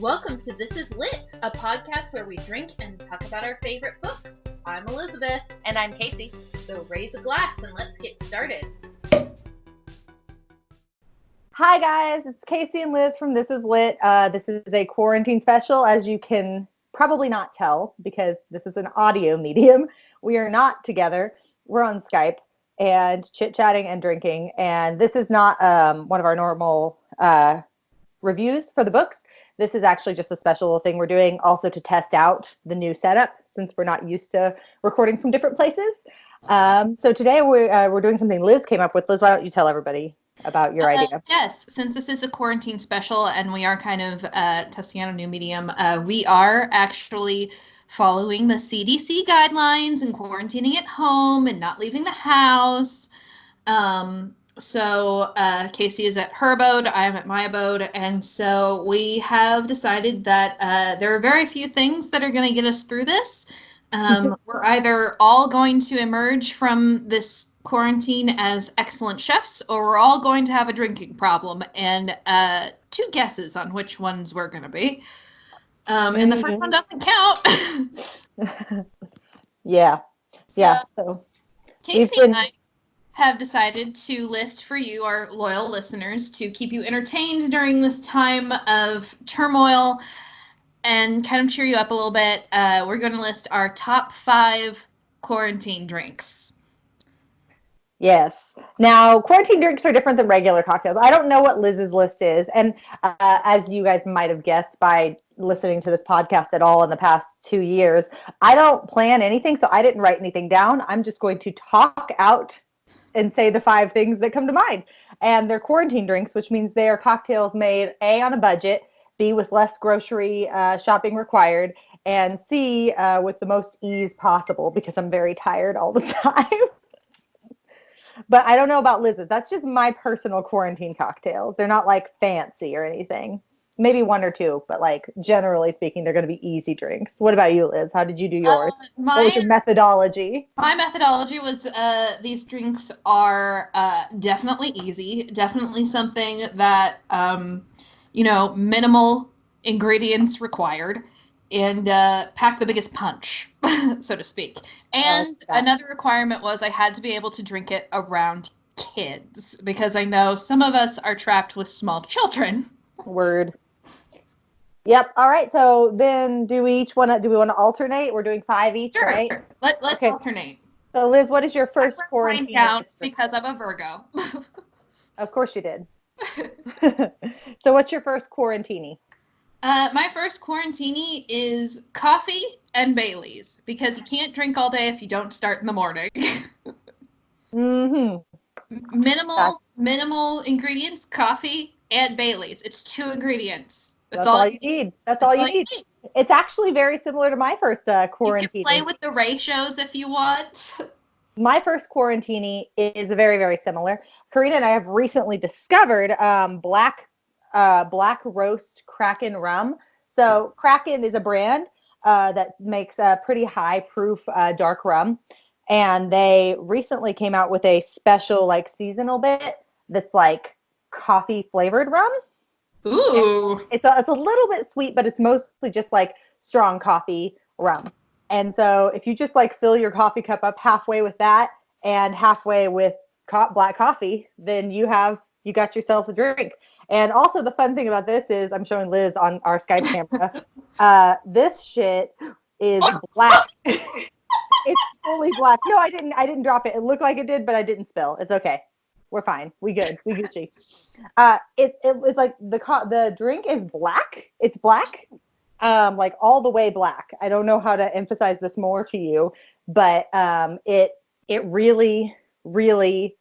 Welcome to This Is Lit, a podcast where we drink and talk about our favorite books. I'm Elizabeth. And I'm Casey. So raise a glass and let's get started. Hi guys, it's Casey and Liz from This Is Lit. This is a quarantine special, as you can probably not tell, because this is an audio medium. We are not together. We're on Skype and chit-chatting and drinking. And this is not one of our normal reviews for the books. This is actually just a special thing we're doing also to test out the new setup, since we're not used to recording from different places. So today we're doing something Liz came up with. Liz, why don't you tell everybody about your idea? Yes, since this is a quarantine special and we are kind of testing out a new medium, we are actually following the CDC guidelines and quarantining at home and not leaving the house. So Casey is at her abode, I am at my abode, and so we have decided that there are very few things that are going to get us through this. We're either all going to emerge from this quarantine as excellent chefs, or we're all going to have a drinking problem, and two guesses on which ones we're going to be. And the first one doesn't count. Yeah. So Casey and I have decided to list for you, our loyal listeners, to keep you entertained during this time of turmoil and kind of cheer you up a little bit. We're going to list our top 5 quarantine drinks. Yes. Now, quarantine drinks are different than regular cocktails. I don't know what Liz's list is. And as you guys might have guessed by listening to this podcast at all in the past 2 years, I don't plan anything, so I didn't write anything down. I'm just going to talk out and say the 5 things that come to mind. And they're quarantine drinks, which means they are cocktails made A, on a budget, B, with less grocery shopping required, and C, with the most ease possible, because I'm very tired all the time. But I don't know about Liz's. That's just my personal quarantine cocktails. They're not like fancy or anything. Maybe 1 or 2, but like generally speaking, they're going to be easy drinks. What about you, Liz? How did you do yours? What was your methodology? My methodology was these drinks are definitely easy, definitely something that, minimal ingredients required, and pack the biggest punch, so to speak. And another requirement was I had to be able to drink it around kids, because I know some of us are trapped with small children. Word. Yep. All right. So then do we want to alternate? We're doing 5 each, sure. Right? Let's alternate. So Liz, what is your first quarantine count because I'm a Virgo. Of course you did. So what's your first quarantini? My first quarantini is coffee and Baileys, because you can't drink all day if you don't start in the morning. Mm-hmm. Minimal ingredients, coffee and Baileys. It's 2 ingredients. That's all you need. That's all you need. It's actually very similar to my first quarantini. You can play with the ratios if you want. My first quarantini is very, very similar. Karina and I have recently discovered black roast Kraken rum. So Kraken is a brand that makes a pretty high proof dark rum. And they recently came out with a special like seasonal bit that's like coffee flavored rum. Ooh. It's a little bit sweet, but it's mostly just like strong coffee rum. And so if you just like fill your coffee cup up halfway with that and halfway with black coffee, then you got yourself a drink. And also the fun thing about this is, I'm showing Liz on our Skype camera. This shit is black. It's fully black. No, I didn't drop it. It looked like it did, but I didn't spill. It's okay. We're fine. We good. We Gucci. It's like the drink is black. It's black. Like all the way black. I don't know how to emphasize this more to you, but it really, really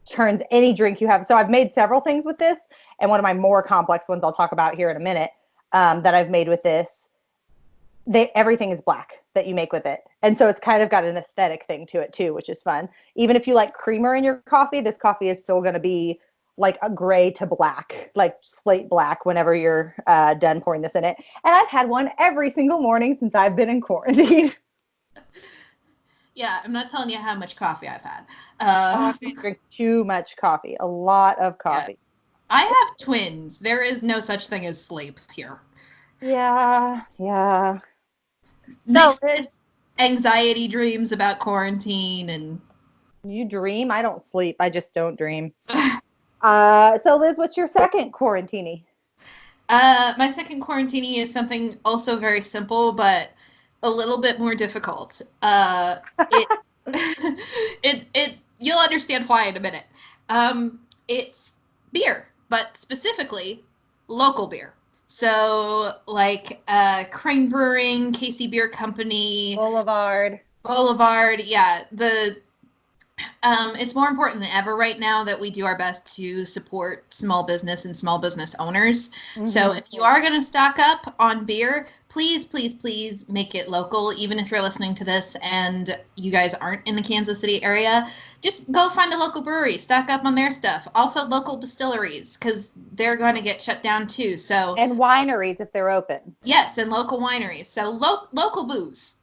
turns any drink you have. So I've made several things with this, and one of my more complex ones I'll talk about here in a minute that I've made with this. Everything is black that you make with it. And so it's kind of got an aesthetic thing to it too, which is fun. Even if you like creamer in your coffee, this coffee is still going to be like a gray to black, like slate black whenever you're done pouring this in it. And I've had one every single morning since I've been in quarantine. Yeah, I'm not telling you how much coffee I've had. I drink too much coffee, a lot of coffee. Yeah. I have twins. There is no such thing as sleep here. Yeah, yeah. So, Mixed anxiety dreams about quarantine and you dream? I don't sleep. I just don't dream. So Liz, what's your second quarantini? my second quarantini is something also very simple, but a little bit more difficult. It, you'll understand why in a minute. It's beer, but specifically local beer. So, like Crane Brewing, Casey Beer Company, Boulevard. Boulevard. Yeah, it's more important than ever right now that we do our best to support small business and small business owners. Mm-hmm. So if you are going to stock up on beer, please, please, please make it local. Even if you're listening to this and you guys aren't in the Kansas City area, just go find a local brewery, stock up on their stuff. Also local distilleries, because they're going to get shut down too. So And wineries if they're open. yes, and local wineries. So local booze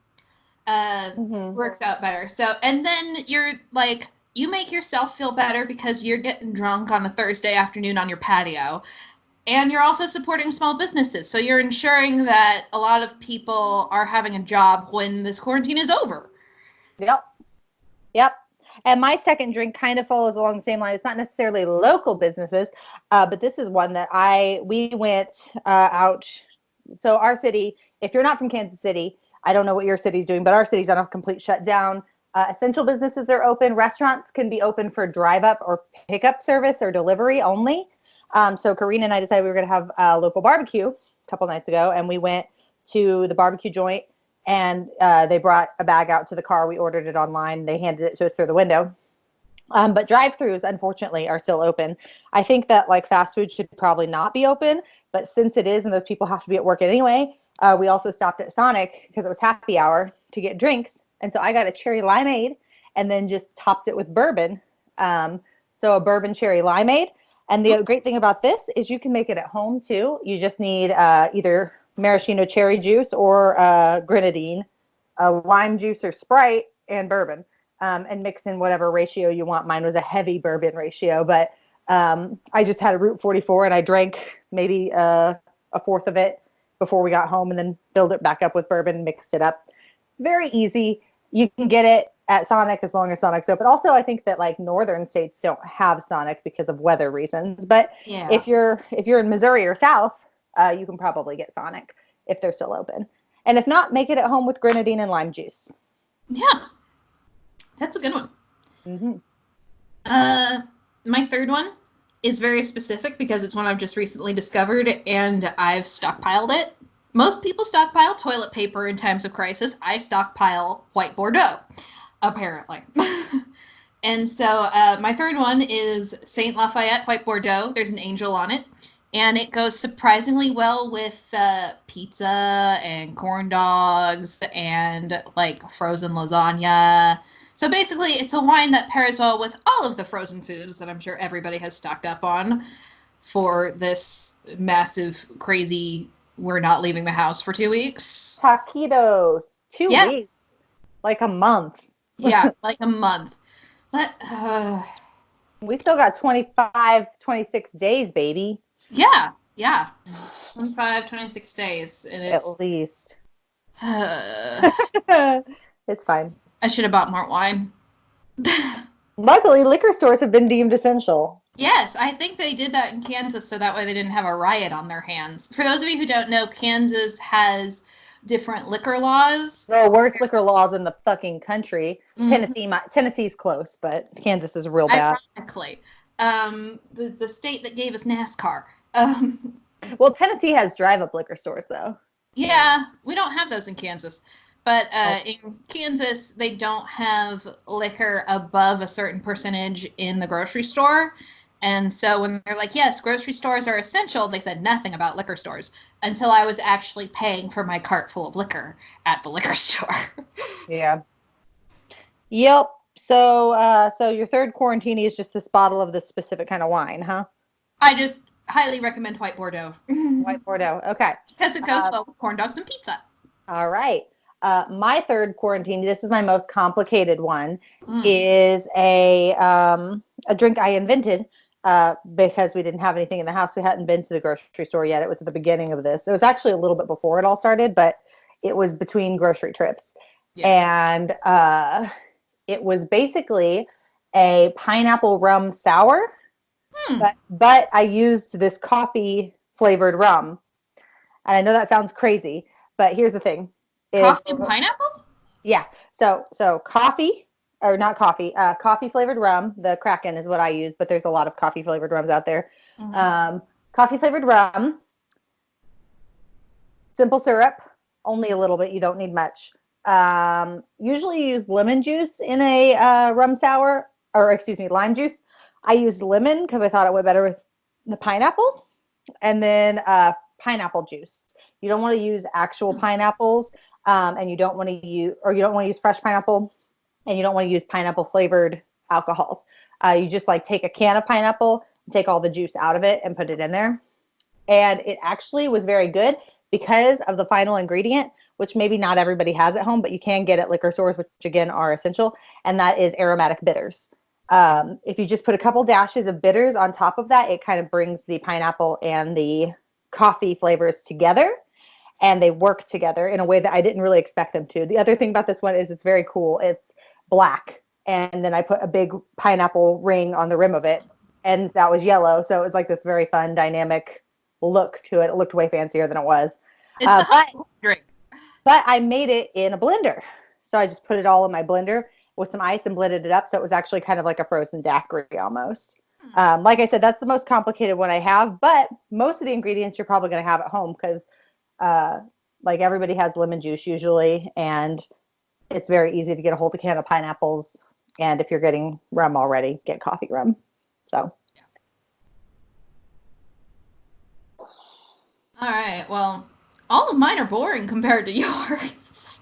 works out better. So, and then you're like, you make yourself feel better because you're getting drunk on a Thursday afternoon on your patio. And you're also supporting small businesses. So you're ensuring that a lot of people are having a job when this quarantine is over. Yep. Yep. And my second drink kind of follows along the same line. It's not necessarily local businesses, but this is one that we went out. So our city, if you're not from Kansas City, I don't know what your city's doing, but our city's on a complete shutdown. Essential businesses are open. Restaurants can be open for drive up or pickup service or delivery only. So Karina and I decided we were going to have a local barbecue a couple nights ago, and we went to the barbecue joint, and they brought a bag out to the car. We ordered it online. They handed it to us through the window. But drive-throughs, unfortunately, are still open. I think that like fast food should probably not be open, but since it is and those people have to be at work anyway, we also stopped at Sonic because it was happy hour to get drinks. And so I got a cherry limeade and then just topped it with bourbon. So a bourbon cherry limeade. And the great thing about this is you can make it at home too. You just need either maraschino cherry juice or grenadine, lime juice or Sprite, and bourbon. And mix in whatever ratio you want. Mine was a heavy bourbon ratio, but I just had a Route 44 and I drank maybe a fourth of it before we got home and then filled it back up with bourbon and mixed it up. Very easy. You can get it at Sonic as long as Sonic's open. Also, I think that like northern states don't have Sonic because of weather reasons. But Yeah. if you're in Missouri or South, you can probably get Sonic if they're still open. And if not, make it at home with grenadine and lime juice. Yeah. That's a good one. Mm-hmm. My third one is very specific because it's one I've just recently discovered and I've stockpiled it. Most people stockpile toilet paper in times of crisis. I stockpile white Bordeaux, apparently. And so my third one is Saint Lafayette White Bordeaux. There's an angel on it. And it goes surprisingly well with pizza and corn dogs and like frozen lasagna. So basically, it's a wine that pairs well with all of the frozen foods that I'm sure everybody has stocked up on for this massive, crazy, we're not leaving the house for 2 weeks. Taquitos. 2 Yes. weeks. Like a month. Yeah, like a month. But, we still got 25, 26 days, baby. yeah. 25, 26 days. And it's, at least. It's fine. I should have bought more wine. Luckily, liquor stores have been deemed essential. Yes, I think they did that in Kansas so that way they didn't have a riot on their hands. For those of you who don't know, Kansas has different liquor laws. The worst liquor laws in the fucking country. Mm-hmm. Tennessee's close, but Kansas is real bad. Ironically, the state that gave us NASCAR. Well, Tennessee has drive-up liquor stores, though. Yeah, we don't have those in Kansas. But in Kansas, they don't have liquor above a certain percentage in the grocery store. And so when they're like, yes, grocery stores are essential, they said nothing about liquor stores until I was actually paying for my cart full of liquor at the liquor store. Yeah. Yep. So your third quarantini is just this bottle of this specific kind of wine, huh? I just highly recommend White Bordeaux. White Bordeaux. Okay. Because it goes well with corn dogs and pizza. All right. My third quarantini, this is my most complicated one, is a drink I invented because we didn't have anything in the house. We hadn't been to the grocery store yet. It was at the beginning of this. It was actually a little bit before it all started, but it was between grocery trips. Yeah. And it was basically a pineapple rum sour, but I used this coffee flavored rum. And I know that sounds crazy, but here's the thing. Coffee and pineapple? Yeah. So coffee, or not coffee, coffee flavored rum. The Kraken is what I use, but there's a lot of coffee flavored rums out there. Mm-hmm. Coffee flavored rum, simple syrup, only a little bit. You don't need much. Usually use lemon juice in a rum sour, or excuse me, lime juice. I used lemon because I thought it went better with the pineapple, and then pineapple juice. You don't want to use actual pineapples, and you don't want to use fresh pineapple, and you don't want to use pineapple flavored alcohols. You just like take a can of pineapple, take all the juice out of it, and put it in there. And it actually was very good because of the final ingredient, which maybe not everybody has at home, but you can get at liquor stores, which again are essential, and that is aromatic bitters. If you just put a couple dashes of bitters on top of that, it kind of brings the pineapple and the coffee flavors together, and they work together in a way that I didn't really expect them to. The other thing about this one is it's very cool. It's black, and then I put a big pineapple ring on the rim of it, and that was yellow. So it was like this very fun, dynamic look to it. It looked way fancier than it was. It's a drink. But I made it in a blender. So I just put it all in my blender with some ice and blended it up. So it was actually kind of like a frozen daiquiri almost. Like I said, that's the most complicated one I have. But most of the ingredients you're probably going to have at home because like everybody has lemon juice usually. And it's very easy to get a hold of a can of pineapples. And if you're getting rum already, get coffee rum. So. All right. Well, all of mine are boring compared to yours.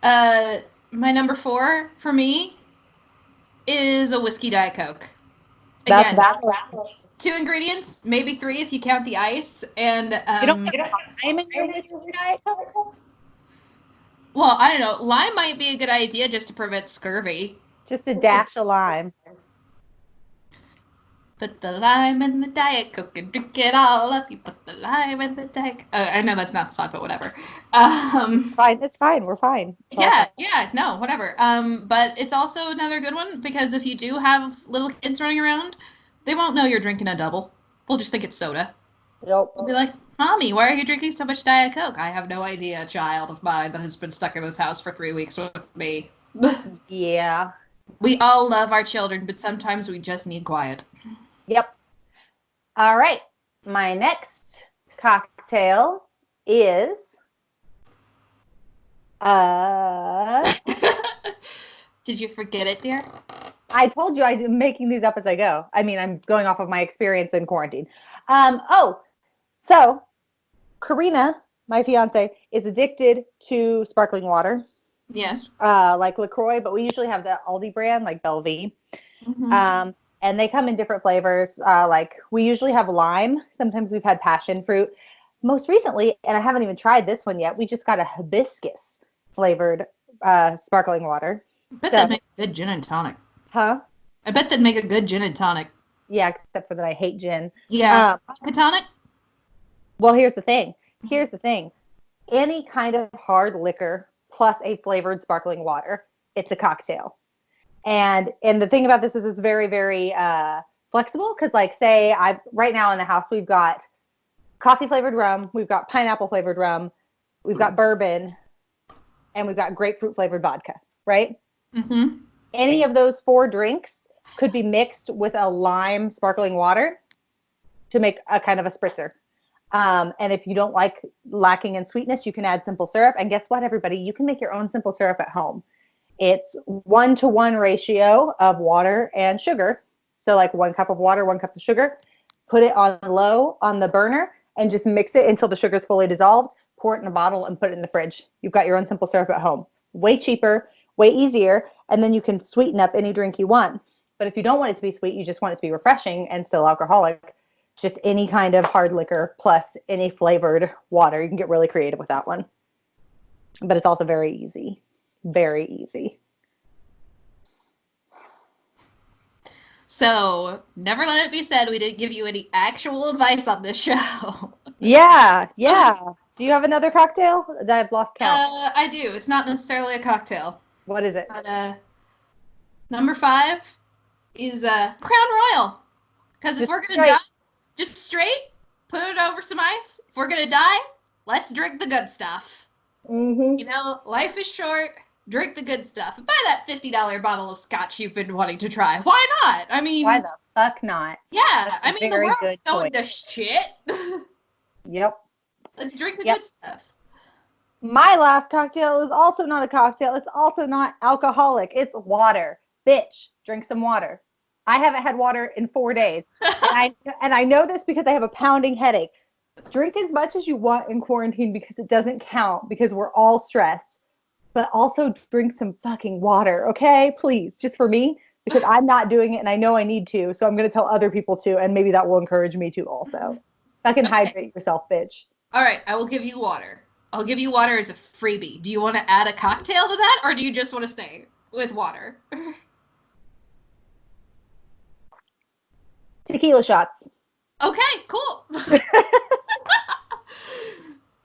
My number 4 for me is a whiskey Diet Coke. Again, that's 2 ingredients, maybe 3 if you count the ice. And you don't get lime in your whiskey Diet Coke? Well, I don't know. Lime might be a good idea just to prevent scurvy. Just a dash of lime. Put the lime in the Diet Coke and drink it all up. You put the lime in the Diet Coke. I know that's not the song, but whatever. It's fine. We're fine. No, whatever. But it's also another good one because if you do have little kids running around, they won't know you're drinking a double. They'll just think it's soda. Yep. They'll be like, Mommy, why are you drinking so much Diet Coke? I have no idea, child of mine that has been stuck in this house for 3 weeks with me. Yeah. We all love our children, but sometimes we just need quiet. Yep. All right. My next cocktail is Did you forget it, dear? I told you I'm making these up as I go. I mean, I'm going off of my experience in quarantine. So Karina, my fiance, is addicted to sparkling water. Yes. Like LaCroix, but we usually have the Aldi brand, like Bellevue. Mm-hmm. And they come in different flavors. Like we usually have lime. Sometimes we've had passion fruit. Most recently, and I haven't even tried this one yet, we just got a hibiscus flavored sparkling water. I bet that'd make a good gin and tonic. Huh? I bet that'd make a good gin and tonic. Yeah, except for that I hate gin. Yeah. Tonic? Well, here's the thing. Any kind of hard liquor plus a flavored sparkling water, it's a cocktail. And the thing about this is it's very, very flexible because, like, say right now in the house we've got coffee flavored rum, we've got pineapple flavored rum, we've got bourbon, and we've got grapefruit flavored vodka, right? Mm-hmm. Any of those 4 drinks could be mixed with a lime sparkling water to make a kind of a spritzer. And if you don't like lacking in sweetness, you can add simple syrup. And guess what, everybody? You can make your own simple syrup at home. It's 1-to-1 ratio of water and sugar. So like 1 cup of water, 1 cup of sugar. Put it on low on the burner and just mix it until the sugar is fully dissolved. Pour it in a bottle and put it in the fridge. You've got your own simple syrup at home. Way cheaper, way easier. And then you can sweeten up any drink you want. But if you don't want it to be sweet, you just want it to be refreshing and still alcoholic, just any kind of hard liquor plus any flavored water. You can get really creative with that one. But it's also very easy. Very easy. So, never let it be said we didn't give you any actual advice on this show. Yeah. Do you have another cocktail? I've lost count. I do. It's not necessarily a cocktail. What is it? But, number 5 is Crown Royal. Because if we're going to die, just straight, put it over some ice. If we're going to die, let's drink the good stuff. Mm-hmm. You know, life is short. Drink the good stuff. Buy that $50 bottle of scotch you've been wanting to try. Why not? I mean, Why the fuck not? Yeah, I mean, the very world's good going to choice. shit. Yep. Let's drink the Yep. good stuff. My last cocktail is also not a cocktail. It's also not alcoholic. It's water. Bitch, drink some water. I haven't had water in 4 days. And I know this because I have a pounding headache. Drink as much as you want in quarantine because it doesn't count because we're all stressed. But also drink some fucking water, okay? Please, just for me, because I'm not doing it and I know I need to. So I'm going to tell other people to, and maybe that will encourage me to also. Fucking hydrate yourself, bitch. All right, I will give you water. I'll give you water as a freebie. Do you want to add a cocktail to that, or do you just want to stay with water? Tequila shots. Okay, cool.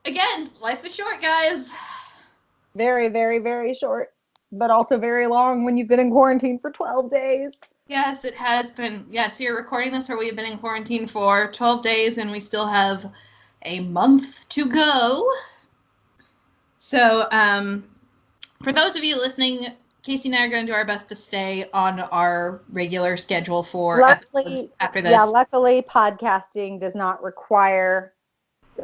Again, life is short, guys. Very, very, very short, but also very long when you've been in quarantine for 12 days. Yes, it has been. Yes, we are recording this where we've been in quarantine for 12 days, and we still have a month to go. So, for those of you listening, Casey and I are going to do our best to stay on our regular schedule for episodes after this. Yeah, luckily, podcasting does not require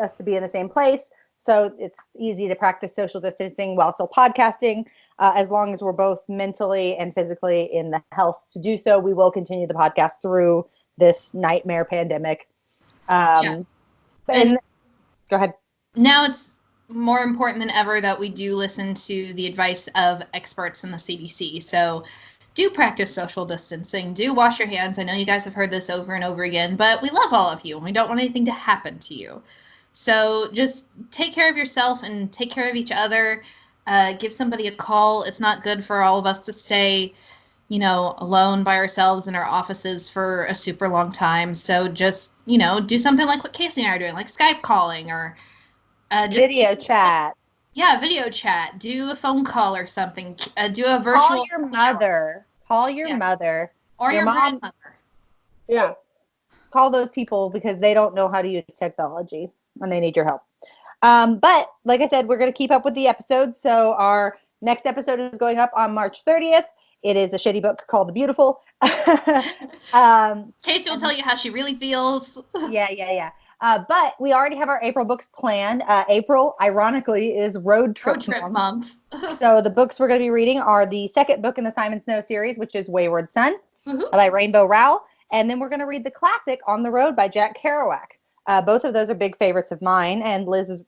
us to be in the same place. So it's easy to practice social distancing while still podcasting. As long as we're both mentally and physically in the health to do so, we will continue the podcast through this nightmare pandemic. And go ahead. Now it's more important than ever that we do listen to the advice of experts in the CDC. So do practice social distancing. Do wash your hands. I know you guys have heard this over and over again, but we love all of you and we don't want anything to happen to you. So just take care of yourself and take care of each other. Give somebody a call. It's not good for all of us to stay, alone by ourselves in our offices for a super long time. So just, do something like what Casey and I are doing, like Skype calling or just video chat. Yeah, video chat. Do a phone call or something. Do a virtual. Call your mother. Call your mother. Or your mom. grandmother. Yeah. Call those people because they don't know how to use technology and they need your help. But like I said, we're going to keep up with the episodes. So our next episode is going up on March 30th. It is a shitty book called The Beautiful. Casey will tell you how she really feels. Yeah. But we already have our April books planned. April, ironically, is Road Trip Month. So the books we're going to be reading are the second book in the Simon Snow series, which is Wayward Son by Rainbow Rowell. And then we're going to read the classic On the Road by Jack Kerouac. Both of those are big favorites of mine. And Liz's,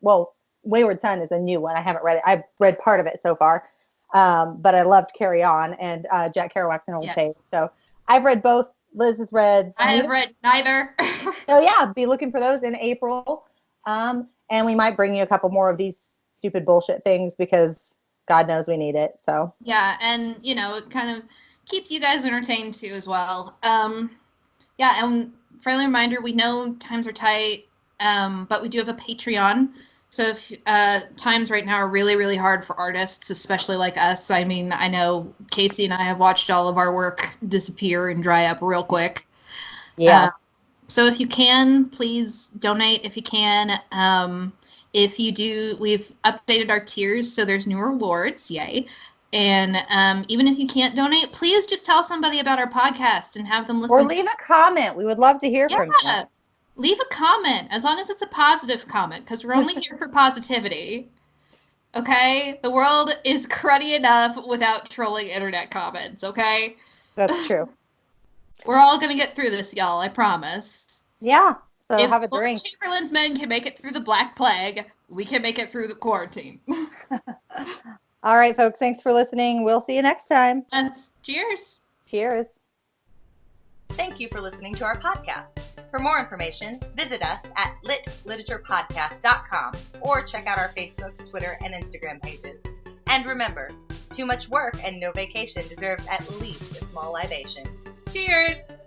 Wayward Son is a new one. I haven't read it. I've read part of it so far. But I loved Carry On, and Jack Kerouac's an old favorite. So I've read both. Liz has read. I have read neither. So yeah, be looking for those in April. And we might bring you a couple more of these stupid bullshit things because God knows we need it. So yeah, and it kind of keeps you guys entertained too as well. Yeah, and friendly reminder, we know times are tight, but we do have a Patreon. So if times right now are really, really hard for artists, especially like us. I mean, I know Casey and I have watched all of our work disappear and dry up real quick. Yeah. So if you can, please donate if you can. If you do, we've updated our tiers, so there's new rewards. Yay. And even if you can't donate, please just tell somebody about our podcast and have them listen. Or leave a comment. We would love to hear from you. Leave a comment, as long as it's a positive comment, because we're only here for positivity. Okay? The world is cruddy enough without trolling internet comments, okay? That's true. We're all going to get through this, y'all, I promise. Yeah, so if have a drink. Chamberlain's men can make it through the Black Plague, we can make it through the quarantine. All right, folks, thanks for listening. We'll see you next time. Cheers. Cheers. Thank you for listening to our podcast. For more information, visit us at litliteraturePodcast.com or check out our Facebook, Twitter, and Instagram pages. And remember, too much work and no vacation deserves at least a small libation. Cheers!